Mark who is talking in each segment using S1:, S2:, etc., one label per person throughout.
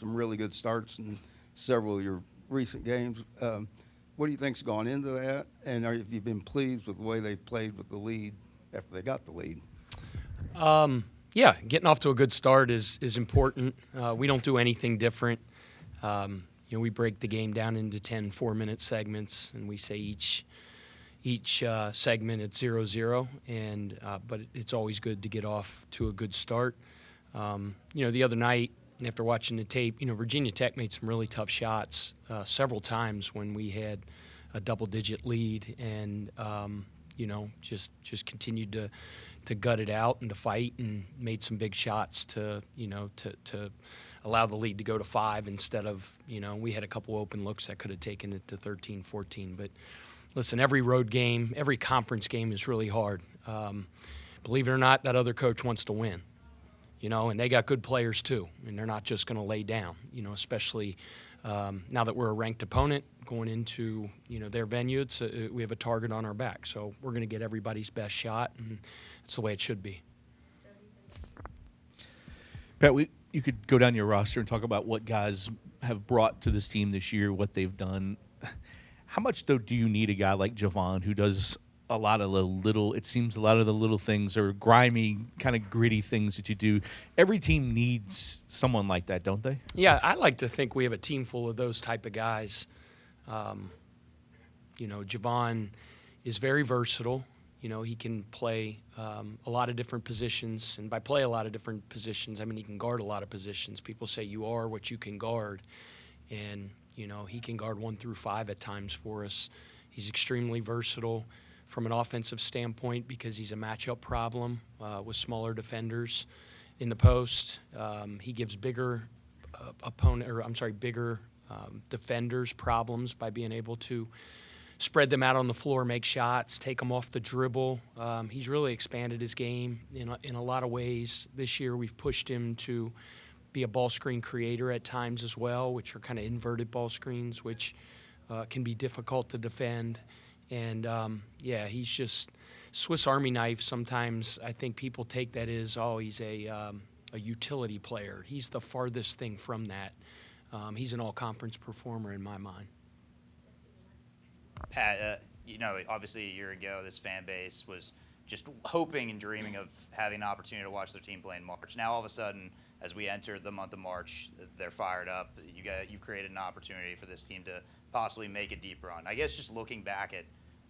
S1: some really good starts in several of your recent games. What do you think's gone into that? And have you been pleased with the way they played with the lead after they got the lead?
S2: Yeah, getting off to a good start is important. We don't do anything different. We break the game down into 10 4-minute segments, and we say each segment at 0-0. And but it's always good to get off to a good start. The other night after watching the tape, Virginia Tech made some really tough shots several times when we had a double-digit lead, and just continued to gut it out and to fight, and made some big shots to allow the lead to go to 5 instead of, we had a couple open looks that could have taken it to 13, 14. But listen, every road game, every conference game is really hard. Believe it or not, that other coach wants to win, and they got good players too, and they're not just going to lay down, especially now that we're a ranked opponent going into, their venue. We have a target on our back, so we're going to get everybody's best shot, and it's the way it should be.
S3: Pat, you could go down your roster and talk about what guys have brought to this team this year, what they've done. How much, though, do you need a guy like Javon who does a lot of the little, it seems a lot of the little things or grimy, kind of gritty things that you do? Every team needs someone like that, don't they?
S2: Yeah, I like to think we have a team full of those type of guys. Javon is very versatile. He can play a lot of different positions. And by play a lot of different positions, I mean he can guard a lot of positions. People say you are what you can guard. And, he can guard 1 through 5 at times for us. He's extremely versatile from an offensive standpoint because he's a matchup problem with smaller defenders in the post. He gives bigger defenders problems by being able to spread them out on the floor, make shots, take them off the dribble. He's really expanded his game in a lot of ways. This year we've pushed him to be a ball screen creator at times as well, which are kind of inverted ball screens, which can be difficult to defend. And, he's just Swiss Army knife. Sometimes I think people take that as, he's a utility player. He's the farthest thing from that. He's an all-conference performer in my mind.
S4: Pat, obviously a year ago, this fan base was just hoping and dreaming of having an opportunity to watch their team play in March. Now, all of a sudden, as we enter the month of March, they're fired up. You've created an opportunity for this team to possibly make a deep run. I guess just looking back at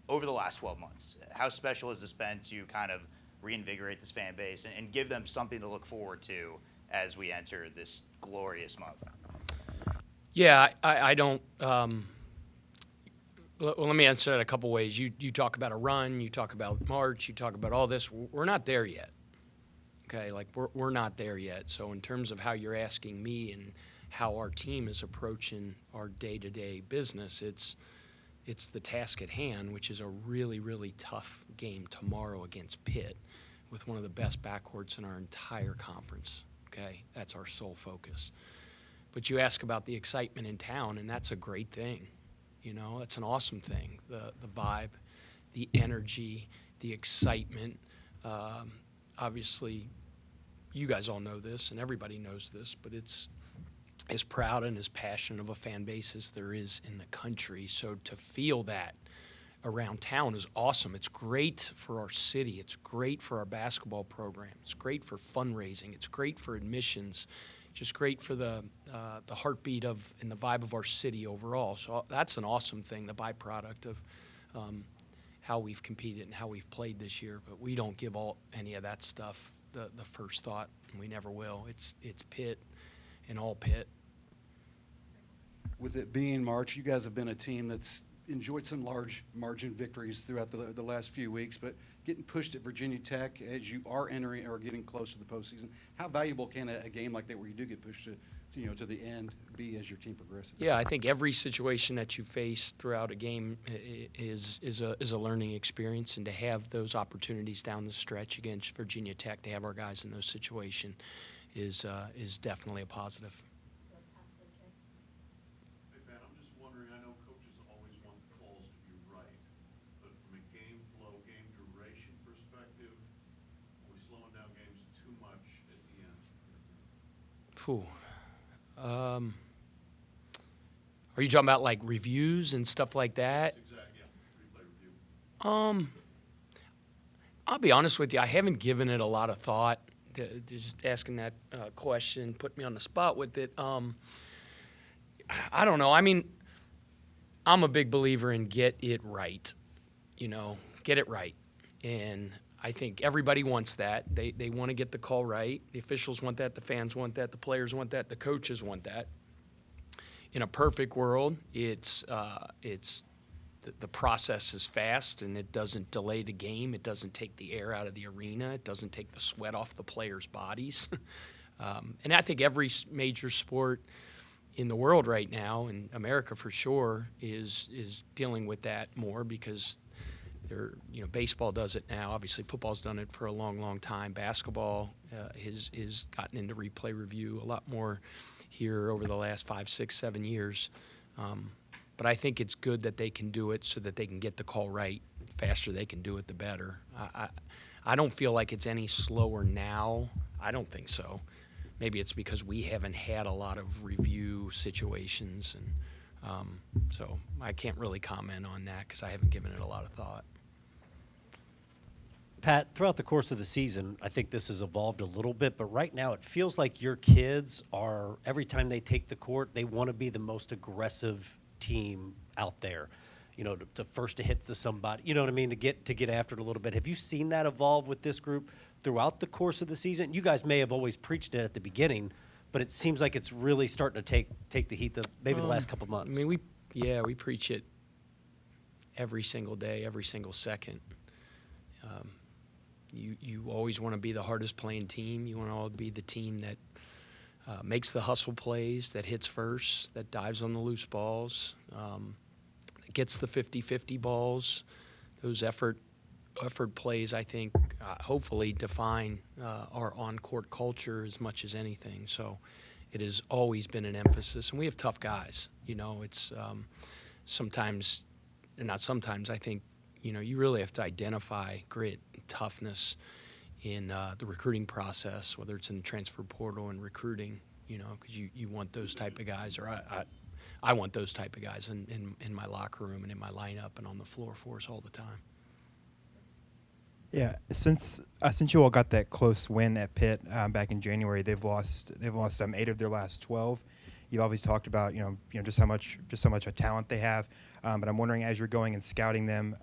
S4: over the last 12 months, how special has this been to kind of reinvigorate this fan base and give them something to look forward to as we enter this glorious month?
S2: Yeah, I don't. Well, let me answer that a couple ways. You talk about a run, you talk about March, you talk about all this. We're not there yet. Okay, we're not there yet. So in terms of how you're asking me and how our team is approaching our day-to-day business, it's the task at hand, which is a really, really tough game tomorrow against Pitt with one of the best backcourts in our entire conference. Okay, that's our sole focus. But you ask about the excitement in town, and that's a great thing. That's an awesome thing. The vibe, the energy, the excitement. Obviously, you guys all know this, and everybody knows this, but it's as proud and as passionate of a fan base as there is in the country. So to feel that around town is awesome. It's great for our city. It's great for our basketball program. It's great for fundraising. It's great for admissions. Just great for the heartbeat of and the vibe of our city overall. So that's an awesome thing, the byproduct of how we've competed and how we've played this year. But we don't give any of that stuff the first thought, and we never will. It's Pitt and all Pitt.
S5: With it being March, you guys have been a team that's enjoyed some large margin victories throughout the last few weeks, but getting pushed at Virginia Tech as you are entering or getting close to the postseason, how valuable can a game like that where you do get pushed to the end be as your team progresses?
S2: Yeah, I think every situation that you face throughout a game is a learning experience, and to have those opportunities down the stretch against Virginia Tech, to have our guys in those situations is definitely a positive. Are you talking about like reviews and stuff like that?
S3: Exactly. Yeah. Replay review.
S2: I'll be honest with you. I haven't given it a lot of thought. Just asking that question put me on the spot with it. I don't know. I mean, I'm a big believer in get it right. Get it right. And I think everybody wants that. They want to get the call right. The officials want that. The fans want that. The players want that. The coaches want that. In a perfect world, it's the process is fast and it doesn't delay the game. It doesn't take the air out of the arena. It doesn't take the sweat off the players' bodies. And I think every major sport in the world right now, and America for sure, is dealing with that more because baseball does it now. Obviously, football's done it for a long, long time. Basketball has gotten into replay review a lot more here over the last 5, 6, 7 years. But I think it's good that they can do it so that they can get the call right. The faster they can do it, the better. I don't feel like it's any slower now. I don't think so. Maybe it's because we haven't had a lot of review situations, and so I can't really comment on that because I haven't given it a lot of thought.
S6: Pat, throughout the course of the season, I think this has evolved a little bit, but right now it feels like your kids are, every time they take the court, they want to be the most aggressive team out there. To first to hit to somebody, you know what I mean, to get after it a little bit. Have you seen that evolve with this group throughout the course of the season? You guys may have always preached it at the beginning, but it seems like it's really starting to take the heat maybe the last couple months.
S2: I mean, we preach it every single day, every single second. You always want to be the hardest playing team. You want to be the team that makes the hustle plays, that hits first, that dives on the loose balls, that gets the 50-50 balls. Those effort plays, I think, hopefully define our on-court culture as much as anything. So it has always been an emphasis. And we have tough guys. It's sometimes, and not sometimes, I think, you really have to identify grit and toughness in the recruiting process, whether it's in the transfer portal and recruiting, because you want those type of guys, or I want those type of guys in my locker room and in my lineup and on the floor for us all the time.
S7: Yeah, since you all got that close win at Pitt back in January, they've lost 8 of their last 12. You've always talked about just how much talent they have, but I'm wondering, as you're going and scouting them,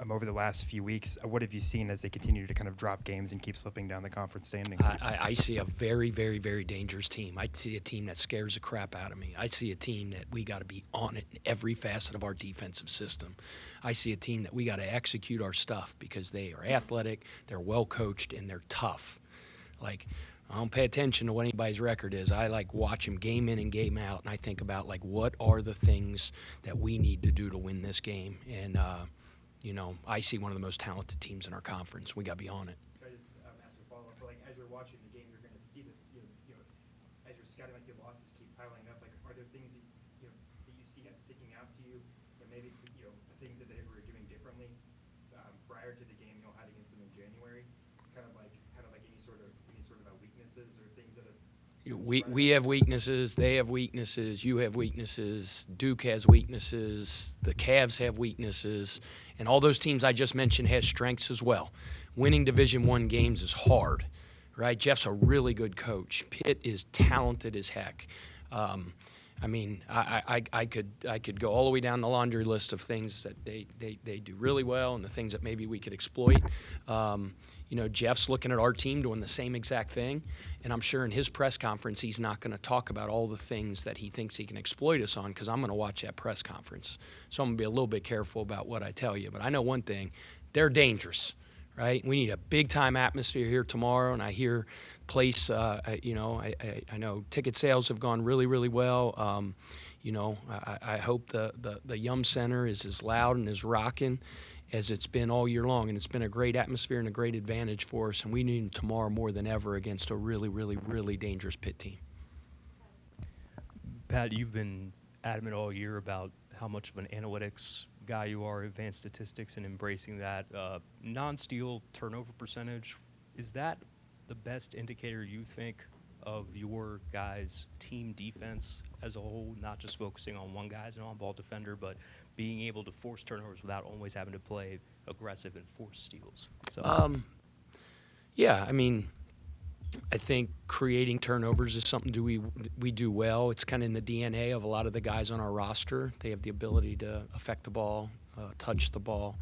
S7: over the last few weeks, what have you seen as they continue to kind of drop games and keep slipping down the conference standings?
S2: I see a very, very, very dangerous team. I see a team that scares the crap out of me. I see a team that we got to be on it in every facet of our defensive system. I see a team that we got to execute our stuff because they are athletic, they're well coached, and they're tough. I don't pay attention to what anybody's record is. I watch them game in and game out, and I think about what are the things that we need to do to win this game. And I see one of the most talented teams in our conference. We got to be on it.
S8: Can I just ask a follow-up? As you're watching the game, you're going to see that as you're scouting, the losses keep piling up. Are there things that you see sticking out to you, that maybe the things that they were doing differently prior to the game, had against them in January? Kind of like any sort of weaknesses or things that have.
S2: We have weaknesses. They have weaknesses. You have weaknesses. Duke has weaknesses. The Cavs have weaknesses. And all those teams I just mentioned has strengths as well. Winning Division I games is hard, right? Jeff's a really good coach. Pitt is talented as heck. I could go all the way down the laundry list of things that they do really well and the things that maybe we could exploit. Jeff's looking at our team doing the same exact thing, and I'm sure in his press conference he's not going to talk about all the things that he thinks he can exploit us on, because I'm going to watch that press conference. So I'm going to be a little bit careful about what I tell you. But I know one thing, they're dangerous. Right, we need a big-time atmosphere here tomorrow, and I hear place. I know ticket sales have gone really, really well. I hope the Yum Center is as loud and as rocking as it's been all year long, and it's been a great atmosphere and a great advantage for us. And we need them tomorrow more than ever against a really, really, really dangerous Pitt team.
S9: Pat, you've been adamant all year about how much of an analytics guy you are, advanced statistics, and embracing that. Non-steal turnover percentage, is that the best indicator you think of your guys' team defense as a whole, not just focusing on one guy as an on-ball defender, but being able to force turnovers without always having to play aggressive and force steals? So,
S2: Yeah, I mean, I think creating turnovers is something we do well. It's kind of in the DNA of a lot of the guys on our roster. They have the ability to affect the ball, touch the ball.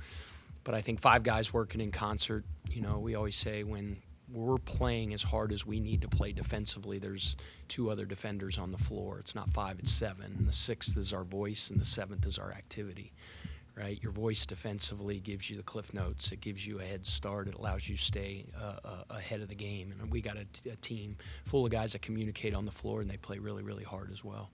S2: But I think five guys working in concert, you know, we always say when we're playing as hard as we need to play defensively, there's two other defenders on the floor. It's not five, it's seven. And the sixth is our voice, and the seventh is our activity. Right, your voice defensively gives you the cliff notes. It gives you a head start. It allows you to stay ahead of the game. And we got a team full of guys that communicate on the floor, and they play really, really hard as well.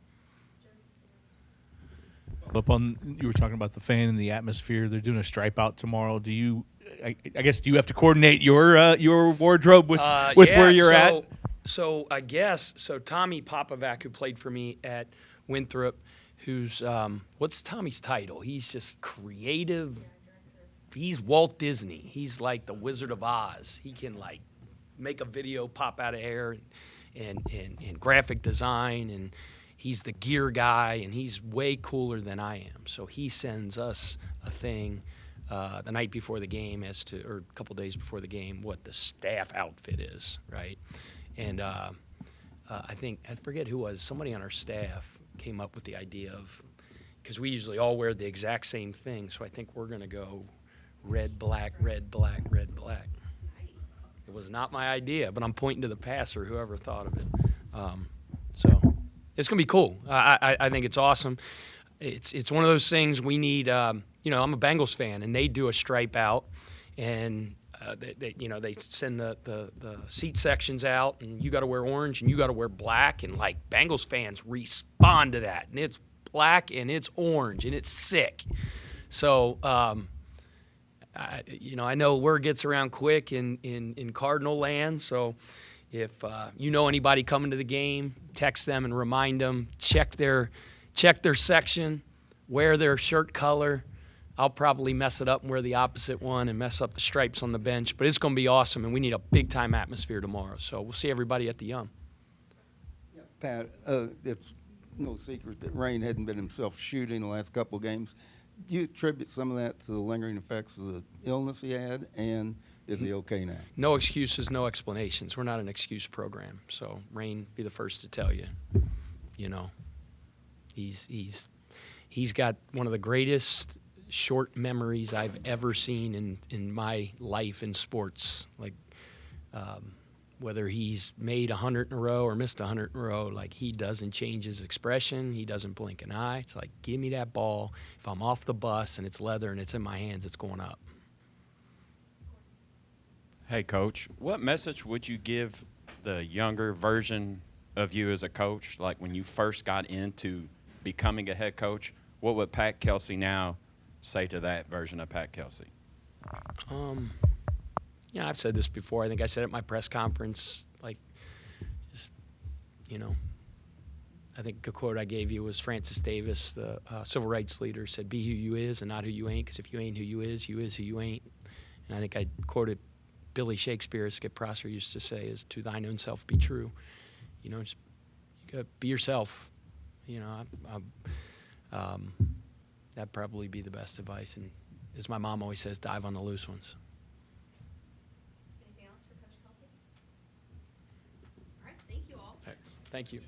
S3: Up on, you were talking about the fan and the atmosphere. They're doing a stripe out tomorrow. Do you? I guess, do you have to coordinate your wardrobe with
S2: Yeah,
S3: where you're at?
S2: So I guess Tommy Popovac, who played for me at Winthrop, who's what's Tommy's title? He's just creative. He's Walt Disney. He's like the Wizard of Oz. He can like make a video pop out of air and graphic design, and he's the gear guy, and he's way cooler than I am. So he sends us a thing the night before the game or a couple days before the game, what the staff outfit is, right? And I forget who was, somebody on our staff came up with the idea of, because we usually all wear the exact same thing, so I think we're going to go red, black, red, black, red, black. It was not my idea, but I'm pointing to the passer, whoever thought of it. So it's going to be cool. I think it's awesome. It's one of those things we need. I'm a Bengals fan, and they do a stripe out, and they send the seat sections out, and you got to wear orange and you got to wear black, and like Bengals fans respond to that, and it's black and it's orange and it's sick. So I know word gets around quick in Cardinal land. So if you know anybody coming to the game, text them and remind them, check their section, wear their shirt color. I'll probably mess it up and wear the opposite one and mess up the stripes on the bench. But it's going to be awesome, and we need a big-time atmosphere tomorrow. So we'll see everybody at the Yum.
S1: Pat, it's no secret that Rain hadn't been himself shooting the last couple of games. Do you attribute some of that to the lingering effects of the illness he had, and is he okay now?
S2: No excuses, no explanations. We're not an excuse program. So Rain, be the first to tell you, he's got one of the greatest short memories I've ever seen in my life in sports. Like, whether he's made 100 in a row or missed 100 in a row, like, he doesn't change his expression. He doesn't blink an eye. It's like, give me that ball. If I'm off the bus and it's leather and it's in my hands, it's going up.
S10: Hey, Coach, what message would you give the younger version of you as a coach? Like, when you first got into becoming a head coach, what would Pat Kelsey now say to that version of Pat Kelsey?
S2: I've said this before. I think I said at my press conference, like, just, I think a quote I gave you was Francis Davis, the civil rights leader, said, "Be who you is and not who you ain't, because if you ain't who you is who you ain't." And I think I quoted Billy Shakespeare, Skip Prosser used to say, is "To thine own self be true." Just you gotta be yourself. That'd probably be the best advice. And as my mom always says, dive on the loose ones.
S11: Anything else for Coach Kelsey? All right, thank you all.
S2: All right, thank you.